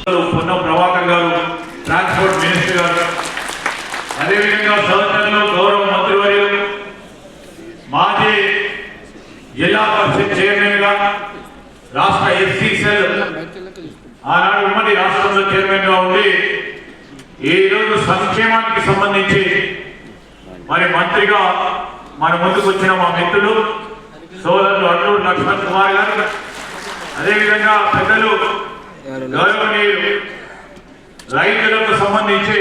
పొన్నం ప్రభాకర్ గారు, transport minister గారు, అదేవిధంగా సహచరులు, గౌరవ మంత్రివర్యులు, మాజీ జిల్లా పరిషత్ చైర్మన్ గా, రాష్ట్ర ఎస్సీ సెల్ ఆనాడు ఉమ్మడి రాష్ట్రంలో చైర్మన్ గా ఉండి ఈరోజు సంక్షేమానికి సంబంధించి మరి మంత్రిగా మన ముందుకు వచ్చిన మా మిత్రులు సోదరులు అల్లూరు లక్ష్మణ్ కుమార్ గారు, అదేవిధంగా పెద్దలు గౌరవనీయులు రైతులకు సంబంధించి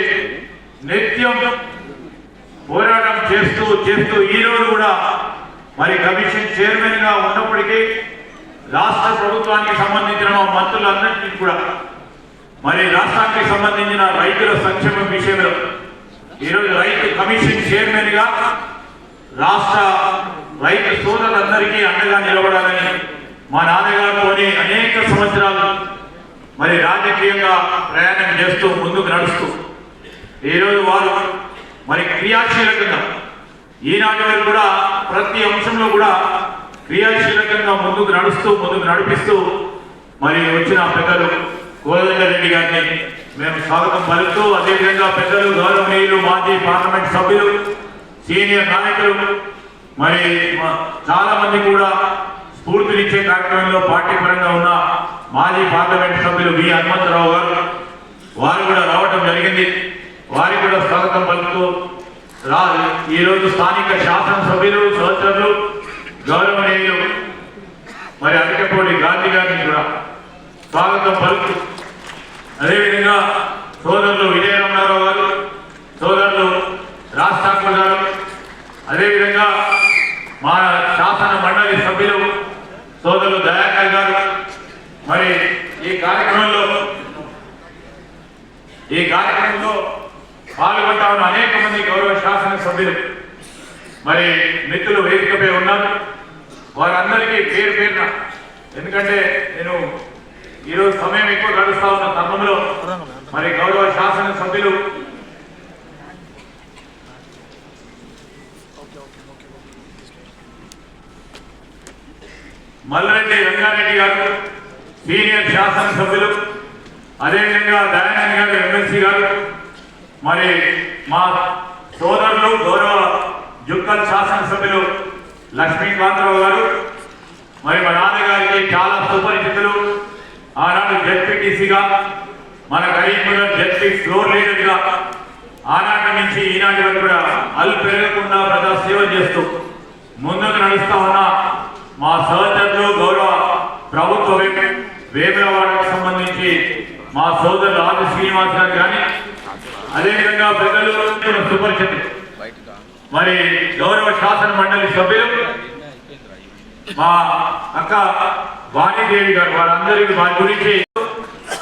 నిత్యం పోరాటం చేస్తూ ఈరోజు కూడా మరి కమిషన్ చైర్మన్ గా ఉన్నప్పటికీ రాష్ట్ర ప్రభుత్వానికి సంబంధించిన మా మంత్రులందరికీ కూడా మరి రాష్ట్రానికి సంబంధించిన రైతుల సంక్షేమం విషయంలో ఈరోజు రైతు కమిషన్ చైర్మన్ గా రాష్ట్ర రైతు సోదరులందరికీ అండగా నిలబడాలని మా నాన్నగారితోని అనేక సంవత్సరాలు మరి రాజకీయంగా ప్రయాణం చేస్తూ ముందుకు నడుస్తూ ఈరోజు వారు మరి క్రియాశీలకంగా ఈనాటి వరకు కూడా ప్రతి అంశంలో కూడా క్రియాశీలకంగా ముందుకు నడిపిస్తూ మరి వచ్చిన పెద్దలు కోదండరెడ్డి గారిని మేము స్వాగతం పలుకుతూ, అదేవిధంగా పెద్దలు గౌరవనీయులు మాజీ పార్లమెంట్ సభ్యులు, సీనియర్ నాయకులు, మరి చాలా మంది కూడా స్ఫూర్తినిచ్చే కార్యక్రమంలో పార్టీ పరంగా ఉన్న మాజీ పార్లమెంట్ సభ్యులు వి హనుమంతరావు గారు, వారు కూడా రావడం జరిగింది. వారికి కూడా స్వాగతం పలుకుతూ ఈరోజు స్థానిక శాసనసభ్యులు, సహచరులు, గౌరవనీయులు మరి అరకపూడి గాంధీ గారిని కూడా స్వాగతం పలుకుతూ, అదేవిధంగా సోదరులు విజయరామారావు గారు, సోదరులు రాజ్ ఠాకూర్ గారు, అదేవిధంగా మా శాసన మండలి సభ్యులు సోదరులు దయాకర్ గారు, మరి ఈ కార్యక్రమంలో పాల్గొంటా ఉన్న అనేక మంది గౌరవ శాసన సభ్యులు మరి మిత్రులు వేదికపై ఉన్నారు. వారందరికీ పేరు పేరున, ఎందుకంటే నేను ఈరోజు సమయం ఎక్కువ గడుస్తా ఉన్న తరుణంలో మరి గౌరవ శాసన సభ్యులు మల్లారెడ్డి రంగారెడ్డి గారు, సీనియర్ శాసనసభ్యులు, అదేవిధంగా దయానంద్ గారు ఎమ్మెల్సీ గారు, మరి మా సోదరులు గౌరవ జుక్కల్ శాసనసభ్యులు లక్ష్మీకాంతరావు గారు, మరి మా నాన్నగారికి చాలా సుపరిచితులు, ఆనాడు జెడ్పీటీసీగా, మన కరీంనగర్ జెడ్పీ ఫ్లోర్ లీడర్గా ఆనాటి నుంచి ఈనాటి వరకు కూడా అల్లు పెరగకుండా ప్రజా సేవ చేస్తూ ముందుకు నడుస్తా ఉన్న మా సహచరులు, గౌరవ ప్రభుత్వ వేములవాడకు సంబంధించి మా సోదరులు ఆది శ్రీనివాస్ గారు కానీ, అదేవిధంగా పెద్దలు సుపరిచితులు మరి గౌరవ శాసన మండలి సభ్యులు మా అక్క వాణిదేవి గారు, వారందరికీ వారి గురించి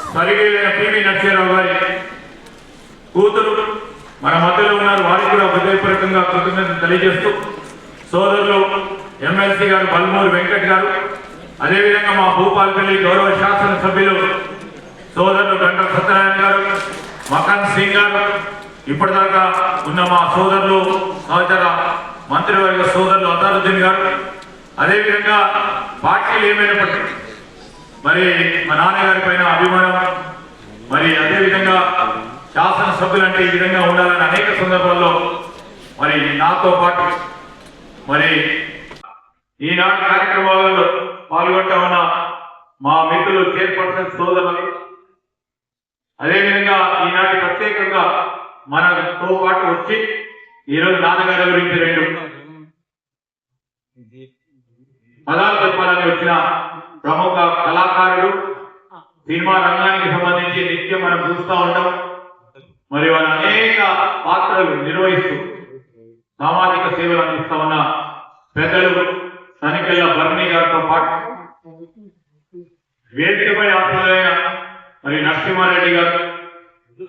స్వర్గీయులైన పివి నరసింహారావు గారి కూతురు మన మధ్యలో ఉన్నారు. వారికి కూడా హృదయపూర్వకంగా కృతజ్ఞతలు తెలియజేస్తూ, సోదరులు ఎమ్మెల్సీ గారు బల్మూరు వెంకట్ గారు, అదేవిధంగా మా భూపాలపల్లి గౌరవ శాసన సభ్యులు సోదరులు గంట సత్యనారాయణ గారు, మకాన్ సింగ్ గారు, ఇప్పటిదాకా ఉన్న మా సోదరులు సహచర మంత్రివర్గ సోదరులు అజారుద్దీన్ గారు, అదేవిధంగా పార్టీలు ఏమైనప్పటికీ మరి మా నాన్నగారి పైన అభిమానం, మరి అదేవిధంగా శాసనసభ్యులు అంటే ఈ విధంగా ఉండాలని అనేక సందర్భాల్లో మరి నాతో పాటు మరి ఈనాటి కార్యక్రమాలలో పాల్గొంటా ఉన్న మా మిత్రులు చైర్పర్సన్ సోదరులు, అదేవిధంగా ఈనాటి ప్రత్యేకంగా మనతో పాటు వచ్చి ఈరోజు నాన్నగారి గురించి రెండు పదాలు చెప్పాలని వచ్చిన ప్రముఖ కళాకారులు, సినిమా రంగానికి సంబంధించి నిత్యం మనం చూస్తూ ఉంటాం. మరి వారు అనేక పాత్రలు నిర్వహిస్తూ సామాజిక సేవలు అందిస్తా ఉన్న పెద్దలు తనికెళ్ళ భరణి గారితో పాటు వేదికపై ఆశీర్వైన మరి నరసింహారెడ్డి గారు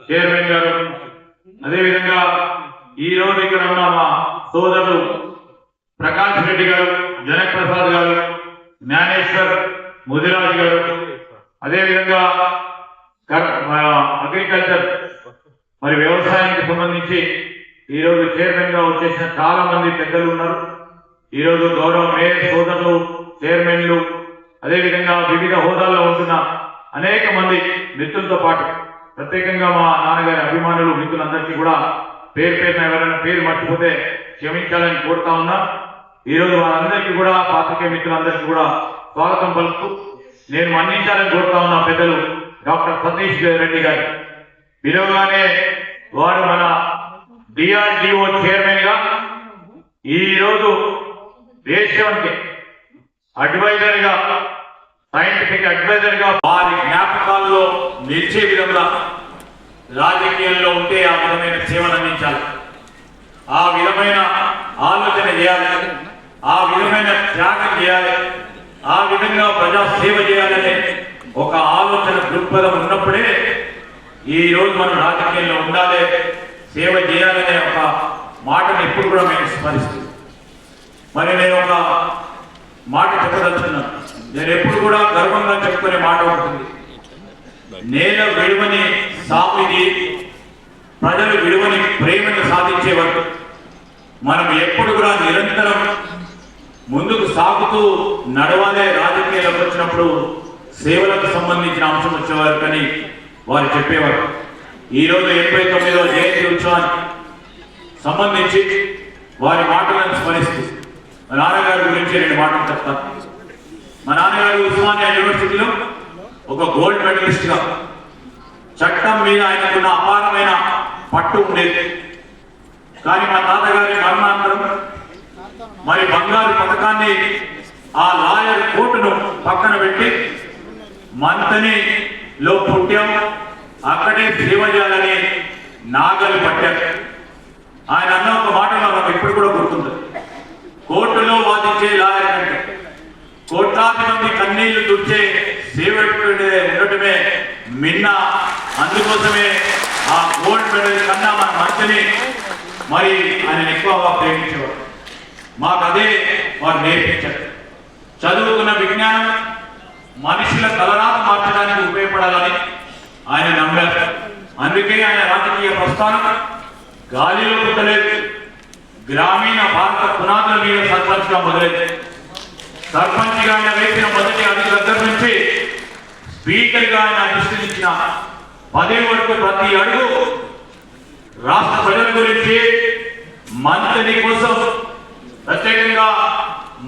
చైర్మన్ గారు, అదేవిధంగా ఈ రోజు ఇక్కడ ఉన్న మా సోదరులు ప్రకాష్ రెడ్డి గారు, జనక్ ప్రసాద్ గారు, జ్ఞానేశ్వర్, ముదిరాజ్ గారు, అదేవిధంగా అగ్రికల్చర్ మరి వ్యవసాయానికి సంబంధించి ఈరోజు చైర్మన్ గా వచ్చేసిన చాలా మంది పెద్దలు ఉన్నారు. ఈరోజు గౌరవ మేయర్ సోదరులు, చైర్మన్లు, అదేవిధంగా వివిధ హోదాల్లో ఉంటున్న అనేక మంది మిత్రులతో పాటు ప్రత్యేకంగా మా నాన్నగారి అభిమానులు మిత్రులందరికీ కూడా పేరు పేరున ఎవరైనా పేరు మర్చిపోతే క్షమించాలని కోరుతా ఉన్నా. ఈరోజు వారందరికీ కూడా పాత్రికేయ మిత్రులందరికీ కూడా స్వాగతం పలుకుతూ నేను మన్నించాలని కోరుతా ఉన్నా పెద్దలు డాక్టర్ సతీష్ రెడ్డి గారు. పిలవగానే వారు మన DRDO చైర్మన్ గా ఈరోజు దేశానికి అడ్వైజర్ గా, సైంటిఫిక్ అడ్వైజర్ గా వారి జ్ఞాపకాల్లో నిలిచే విధంగా రాజకీయాల్లో ఉంటే ఆ విధమైన సేవలు అందించాలి, ఆ విధమైన ఆలోచన చేయాలి, ఆ విధమైన త్యాగం చేయాలి, ఆ విధంగా ప్రజా సేవ చేయాలనే ఒక ఆలోచన దృక్పథం ఉన్నప్పుడే ఈ రోజు మనం రాజకీయాల్లో ఉండాలి, సేవ చేయాలనే ఒక మాటను ఎప్పుడు కూడా మేము స్మరిస్తుంది. మరి నేను ఒక మాట చెప్పదలుచున్నాను. నేను ఎప్పుడు కూడా గర్వంగా చెప్పుకునే మాట ఉంటుంది, నేల విలువని సాగుది, ప్రజలు విలువని ప్రేమను సాధించే వరకు మనం ఎప్పుడు కూడా నిరంతరం ముందుకు సాగుతూ నడవాలే. రాజకీయాలకు వచ్చినప్పుడు సేవలకు సంబంధించిన అంశం వచ్చేవారు కానీ వారు చెప్పేవారు. ఈరోజు 89వ జయంతి ఉత్సవానికి సంబంధించి వారి మాటలను స్మరిస్తూ మా నాన్నగారి గురించి 2 మాటలు చెప్తాను. మా నాన్నగారు ఉస్మానియా యూనివర్సిటీలో ఒక గోల్డ్ మెడలిస్ట్ గా చట్టం మీద ఆయనకున్న అపారమైన పట్టు ఉండేది. కానీ మా తాతగారి మరణానంతరం మరి బంగారు పథకాన్ని ఆ లాయర్ కోర్టును పక్కన పెట్టి మంతనిలో పుట్టాం, అక్కడే సేవ చేయాలని నాగలు పట్టారు. ఆయన అన్న ఒక మాట నాకు ఇప్పుడు కూడా గుర్తుంది, కోర్టులో వాదించే లాయర్ కంటే కోట్లాది మంది కన్నీళ్లు తుడిచే సేవ ఉండటమే మిన్న. అందుకోసమే ఆ గోల్డ్ మెడల్ కన్నా మన మంచిని మరి ఆయన ఎక్కువగా ప్రేమించేవారు. మాకు అదే వారు నేర్పించారు. చదువుకున్న విజ్ఞానం మనుషుల తలరాత మార్చడానికి ఉపయోగపడాలని ఆయన నమ్మారు. అందుకే ఆయన రాజకీయ ప్రస్థానం గాలిలో పుట్టలేదు. గ్రామీణ భారత పునాదుల మీద సర్పంచ్ గా మొదలైంది. సర్పంచ్ గా ఆయన వేసిన మొదటి అడుగు దగ్గర నుంచి స్పీకర్ గా ఆయన అధిష్ఠించిన 10 వరకు ప్రతి అడుగు రాష్ట్ర ప్రజల గురించి, మంత్రి కోసం, ప్రత్యేకంగా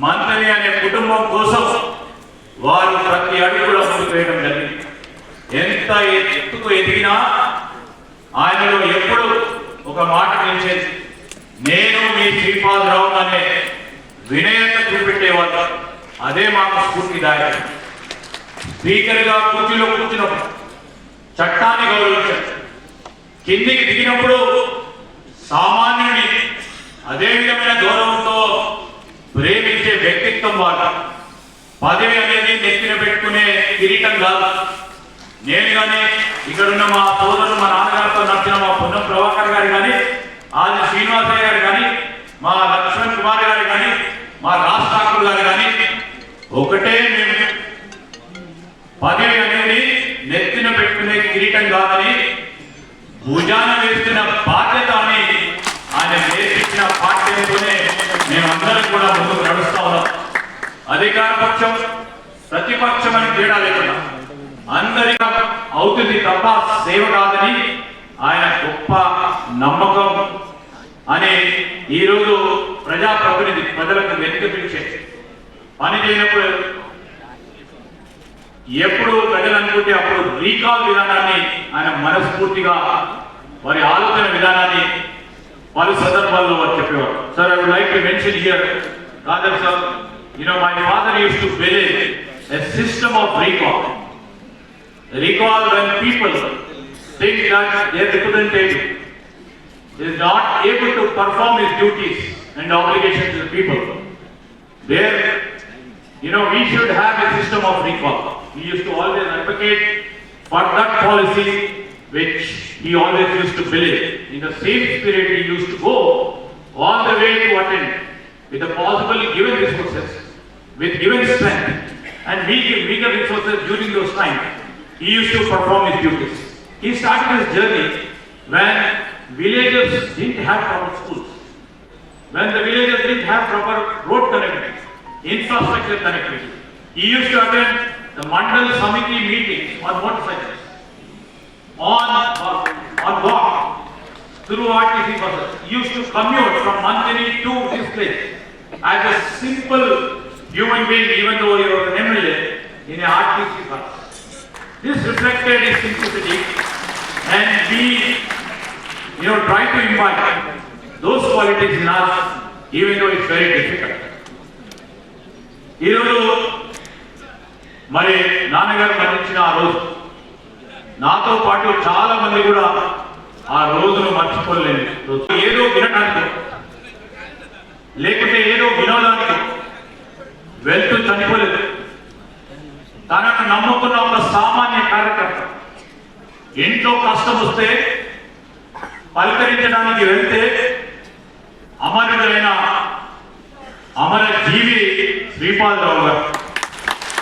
మంత్రి అనే కుటుంబం కోసం వారు ప్రతి అడుగు కూడా ముందుకు వేయడం జరిగింది. ఎంత ఎత్తుకు ఎదిగినా ఆయనలో ఎప్పుడు ఒక మాట నిలిచేది, నేను మీ శ్రీపాదరావు అనే వినయంగా చూపెట్టేవాళ్ళు. అదే మాకు స్ఫూర్తిదాయకం. స్పీకర్ గా కుర్చీలో కూర్చున్నప్పుడు చట్టాన్ని గౌరవించారు. కిందికి దిగినప్పుడు సామాన్యుని అదే విధమైన గౌరవంతో ప్రేమించే వ్యక్తిత్వం వారు. పదవి అనేది నెత్తిన పెట్టుకునే కిరీటం కాదు. నేను కానీ ఇక్కడున్న మా సోదరులు, మా నాన్నగారితో నచ్చిన మా పొన్నం ప్రభాకర్ గారు కానీ, ఆది శ్రీనివాసయ్య గారు కానీ, మా లక్ష్మణ్ కుమార్ గారు కానీ, మా రాజ్ ఠాకూర్ గారు కానీ ఒకటే, మేము పదవి అనేది నెత్తిన పెట్టుకునే కిరీటం కాదని భుజాన వేస్తున్న బాధ్యత అని ఆయన నేర్పించిన పాఠ్యంతోనే మేము అందరం కూడా ముందుకు నడుస్తా ఉన్నాం. అధికార పక్షం ప్రతిపక్షం అని తేడా లేకుండా అందరికీ అవుతుంది తప్ప సేవ కాదని ఆయన గొప్ప నమ్మకం అని ఈరోజు ప్రజాప్రతినిధి ప్రజలకు వెనుక పిలిచే పని చేయనప్పుడు ఎప్పుడు ప్రజలు అనుకుంటే అప్పుడు రీకాల్ విధానాన్ని ఆయన మనస్ఫూర్తిగా వారి ఆలోచన విధానాన్ని పలు సందర్భాల్లో వారు చెప్పేవారు. Sir, I would like to mention here, Rajan sir, my father used to believe a system of recall when people think that their representative is not able to perform his duties and obligations to the people. There we should have a system of recall. He used to always advocate for that policy which he always used to believe. In the same spirit, he used to go all the way to attend with the possible given resources, with given strength and meager resources during those times. He used to perform his duties. He started his journey when villages didn't have proper schools, when the villages didn't have proper road connectivity, infrastructure connectivity. He used to attend the Mandal Samiti meetings on motorcycles, on walk, through RTC buses. He used to commute from Manjari to this place as a simple human being, even though he was an MLA, in a RTC bus. This reflected his simplicity, and we try to imbibe those qualities in us, even though it's very difficult. ఈరోజు మరి నాన్నగారు మరణించిన ఆ రోజు నాతో పాటు చాలా మంది కూడా ఆ రోజును మర్చిపోలేని రోజు. ఏదో వినడానికి లేకుంటే ఏదో వినోదానికి వెళ్తూ చనిపోలేదు. తనను నమ్ముకున్న ఒక సామాన్య కార్యకర్త ఇంట్లో కష్టం వస్తే పలకరించడానికి వెళ్తే అమరుడైన అమర జీవి శ్రీపాదరావు గారు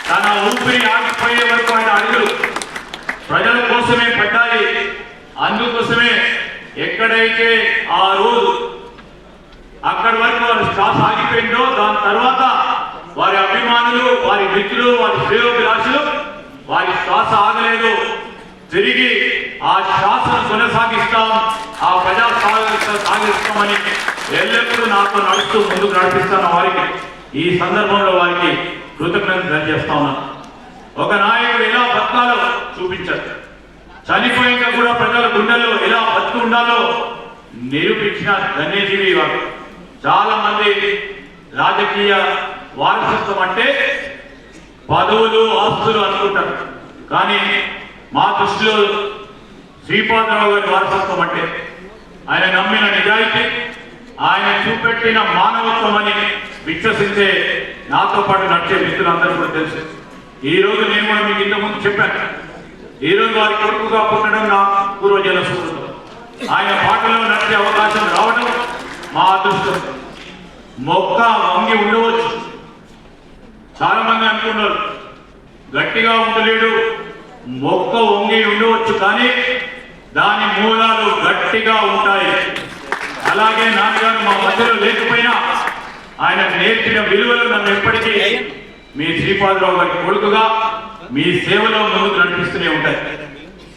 తన ఊపిరి ఆగిపోయే వరకు ఆయన అడుగులు ప్రజల కోసమే పడ్డాయి. అందుకోసమే ఎక్కడైతే ఆ రోజు అక్కడి వరకు వారి శ్వాస ఆగిపోయిందో దాని తర్వాత వారి అభిమానులు, వారి మిత్రులు, వారి శ్రేయోభిలాషులు వారి శ్వాస ఆగలేదు. తిరిగి ఆ శ్వాసను కొనసాగిస్తాం, ఆ ప్రజా సాగిస్తామని ఎల్లప్పుడూ నాతో నడుస్తూ ముందుకు నడిపిస్తాను వారికి. ఈ సందర్భంలో వారికి కృతజ్ఞతలు తెలియజేస్తా ఉన్నాను. ఒక నాయకుడు ఎలా బతకాలో చూపించారు, చనిపోయాక కూడా ప్రజల గుండెల్లో ఎలా బతుకు ఉండాలో నిరూపించిన ధన్యజీవి వారు. చాలా మంది రాజకీయ వారసత్వం అంటే పదవులు, ఆస్తులు అనుకుంటారు, కానీ మా దృష్టిలో శ్రీపాదరావు గారి వారసత్వం అంటే ఆయన నమ్మిన నిజాయితీ, ఆయన చూపెట్టిన మానవత్వం అని విశ్వసించే నాతో పాటు నడిచే మిత్రులందరూ కూడా తెలుసు. ఈ రోజు నేను కూడా మీకు ఇంతకుముందు చెప్పాను, ఈ రోజు వారి కొడుకుగా పుట్టడం నా పూర్వజన్మ సుకృతం. ఆయన పాటలో నడిచే అవకాశం రావడం మా అదృష్టం. మొక్క వంగి ఉండవచ్చు, చాలా మంది అనుకున్నారు గట్టిగా ఉండలేడు, మొక్క వంగి ఉండవచ్చు, కానీ దాని మూలాలు గట్టిగా ఉంటాయి. అలాగే నాన్నగారు మా మధ్యలో లేకపోయినా ఆయన నేర్పిన విలువలు నన్ను ఎప్పటికీ మీ శ్రీపాదరావు గారి కొడుకుగా మీ సేవలో ముందుకు నడిపిస్తూనే ఉంటాయి.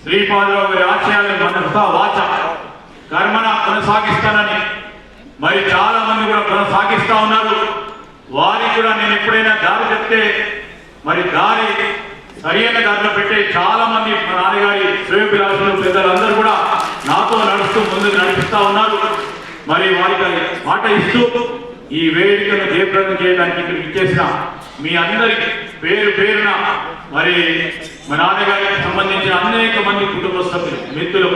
శ్రీపాదరావు గారి ఆశయాలను మనసా వాచ కర్మన కొనసాగిస్తానని మరి చాలా మంది కూడా కొనసాగిస్తా ఉన్నారు. వారికి కూడా నేను ఎప్పుడైనా దారి చెప్తే మరి దారి సరైన దారిలో పెట్టే చాలా మంది మా నాన్నగారి శ్రేయోభిలాషులు పెద్దలందరూ కూడా నాతో నడుస్తూ ముందుకు నడిపిస్తా ఉన్నారు. మరి వారికి మాట ఇస్తూ ఈ వేదికను జయప్రదం చేయడానికి ఇక్కడ ఇచ్చేసిన మీ అందరికి పేరు పేరున మరి మా నాన్నగారికి సంబంధించిన అనేక మంది కుటుంబ సభ్యులు, మిత్రులు,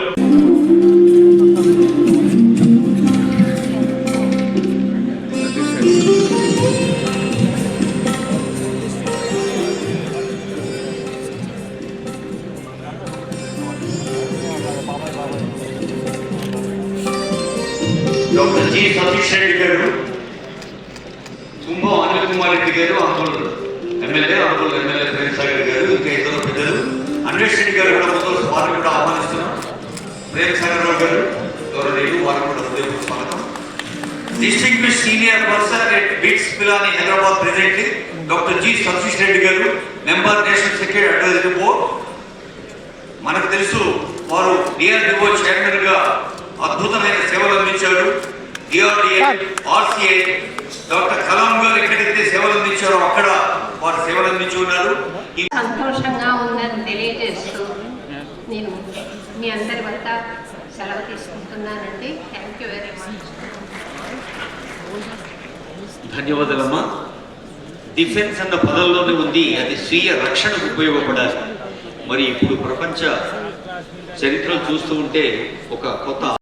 డాక్టర్ జి సతీష్ రెడ్డి గారు, కుంభం అనిల్ కుమార్ రెడ్డి గారు, ఆందోళన ఎమ్మెల్యే ప్రేమ్ సాగర్ గారు, ఇంకా ఇతర పెద్దలు, అన్వేష్ రెడ్డి గారు కూడా మొదలు వారిని కూడా ఆహ్వానిస్తున్నాం. ప్రేమ్ సాగర్ రావు గారు గౌరవనీయులు, వారికి కూడా హృదయపూర్వక స్వాగతం. Distinguished senior professor at BITS Pilani Hyderabad president doctor G Satish Reddy garu, member national secretary advisory board. మనకు తెలుసు వారు డిఆర్డిఓ చైర్మన్ గా అద్భుతమైన సేవలు అందించారు. డిఆర్డిఏ, ఆర్సిఏ, డాక్టర్ కలాం గారు ఎక్కడైతే సేవలు అందించారో అక్కడ వారు సేవలు అందించి ఉన్నారు. సంతోషంగా ఉందని తెలియజేస్తూ నేను మీ అందరి వద్ద సెలవు తీసుకుంటున్నానండి. Thank you very much. ధన్యవాదాలమ్మా. డిఫెన్స్ అన్న పదంలోనే ఉంది, అది స్వీయ రక్షణకు ఉపయోగపడాలి. మరి ఇప్పుడు ప్రపంచ చరిత్రలు చూస్తూ ఉంటే ఒక కొత్త